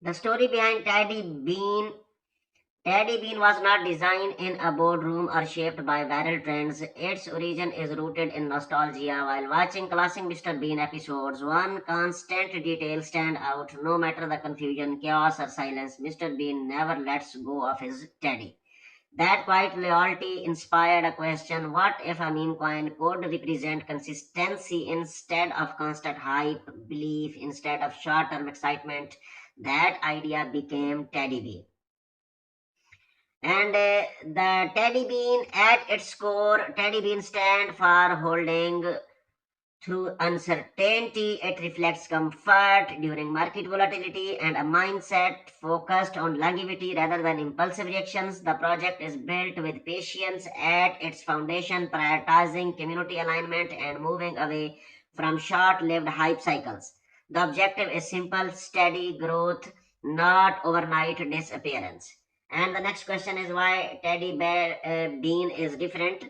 The story behind Teddy Bean was not designed in a boardroom or shaped by viral trends. Its origin is rooted in nostalgia. While watching classic Mr. Bean episodes, one constant detail stand out. No matter the confusion, chaos, or silence, Mr. Bean never lets go of his teddy. That quiet loyalty inspired a question: what if a meme coin could represent consistency instead of constant hype, belief instead of short term excitement? That idea became Teddy Bean. And the teddy bean, at its core, teddy bean stand for holding through uncertainty. It reflects comfort during market volatility and a mindset focused on longevity rather than impulsive reactions. The project is built with patience at its foundation, prioritizing community alignment and moving away from short lived hype cycles. The objective is simple, steady growth, not overnight disappearance. And the next question is why teddy bear bean is different.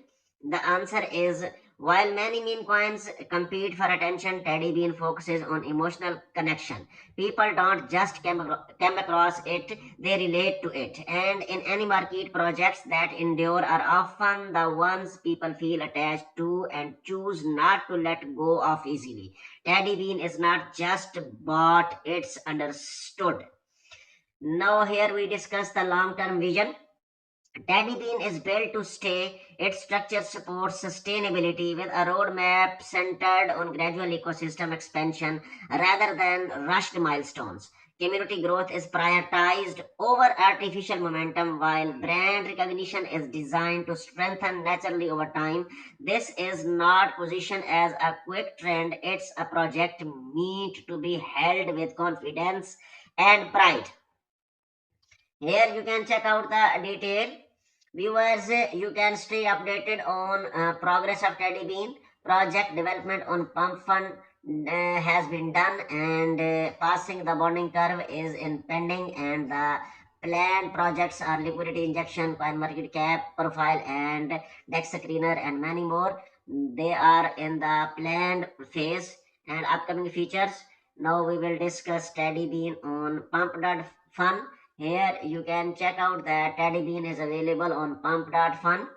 The answer is while many meme coins compete for attention, Teddy Bean focuses on emotional connection. People don't just come across it, they relate to it. And in any market, projects that endure are often the ones people feel attached to and choose not to let go of easily. Teddy Bean is not just bought, it's understood. Now, here we discuss the long term vision. Teddy Bean is built to stay. Its structure supports sustainability with a roadmap centered on gradual ecosystem expansion rather than rushed milestones. Community growth is prioritized over artificial momentum, while brand recognition is designed to strengthen naturally over time. This is not positioned as a quick trend, it's a project meant to be held with confidence and pride. Here you can check out the detail. Viewers, you can stay updated on progress of Teddy Bean. Project development on pump fund has been done and passing the bonding curve is in pending, and the planned projects are liquidity injection, coin market cap profile, and dex screener and many more. They are in the planned phase and upcoming features. Now we will discuss Teddy Bean on pump.fun. Here you can check out that Teddy Bean is available on pump.fun.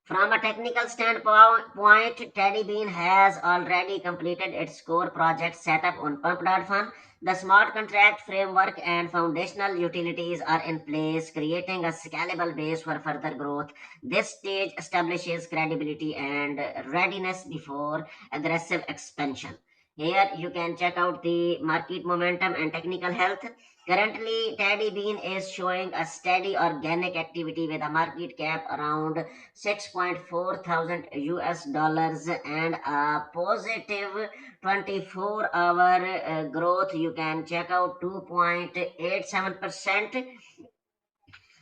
From a technical standpoint, Teddy Bean has already completed its core project setup on pump.fun. The smart contract framework and foundational utilities are in place, creating a scalable base for further growth. This stage establishes credibility and readiness before aggressive expansion. Here you can check out the market momentum and technical health. Currently, Teddy Bean is showing a steady organic activity with a market cap around 6.4 thousand US dollars and a positive 24-hour growth. You can check out 2.87%.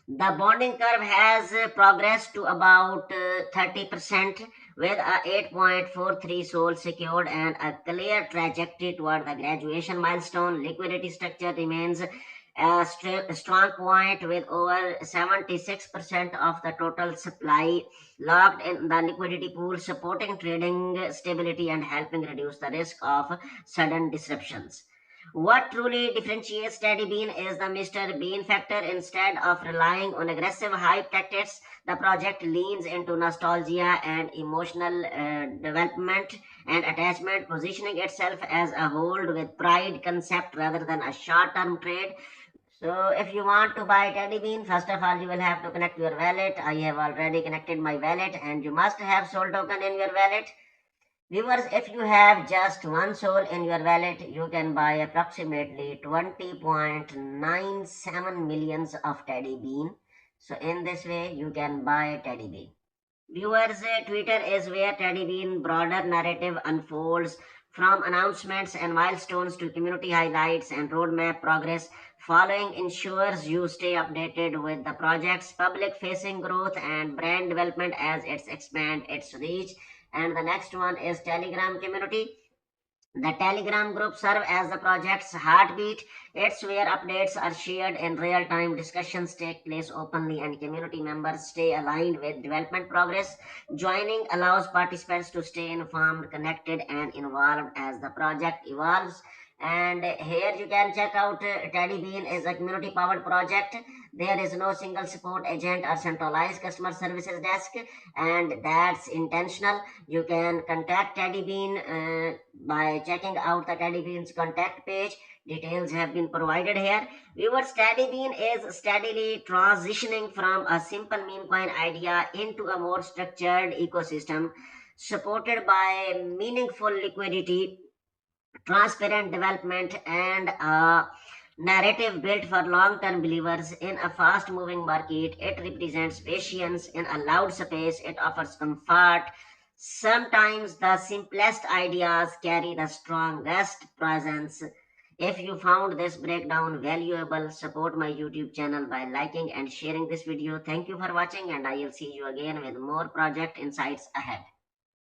The bonding curve has progressed to about 30% with a 8.43 sold secured and a clear trajectory toward the graduation milestone. Liquidity structure remains a strong point with over 76% of the total supply locked in the liquidity pool, supporting trading stability and helping reduce the risk of sudden disruptions. What truly differentiates Teddy Bean is the Mr. Bean factor. Instead of relying on aggressive hype tactics, the project leans into nostalgia and emotional development and attachment, positioning itself as a hold with pride concept rather than a short term trade. So, if you want to buy Teddy Bean, first of all, you will have to connect your wallet. I have already connected my wallet, and you must have Soul token in your wallet. Viewers, if you have just one soul in your wallet, you can buy approximately 20.97 millions of Teddy Bean. So in this way, you can buy Teddy Bean. Viewers, Twitter is where Teddy Bean broader narrative unfolds from announcements and milestones to community highlights and roadmap progress. Following ensures you stay updated with the project's public facing growth and brand development as it expands its reach. And the next one is Telegram community. The Telegram group serves as the project's heartbeat. It's where updates are shared in real time, discussions take place openly, and community members stay aligned with development progress. Joining allows participants to stay informed, connected, and involved as the project evolves. And here you can check out Teddy Bean is a community powered project. There is no single support agent or centralized customer services desk, and that's intentional. You can contact Teddy Bean by checking out the Teddy Bean's contact page. Details have been provided here. Viewers, Teddy Bean is steadily transitioning from a simple meme coin idea into a more structured ecosystem supported by meaningful liquidity, transparent development, and a narrative built for long-term believers in a fast-moving market. It represents patience in a loud space. It offers comfort. Sometimes the simplest ideas carry the strongest presence. If you found this breakdown valuable, support my YouTube channel by liking and sharing this video. Thank you for watching, and I will see you again with more project insights ahead.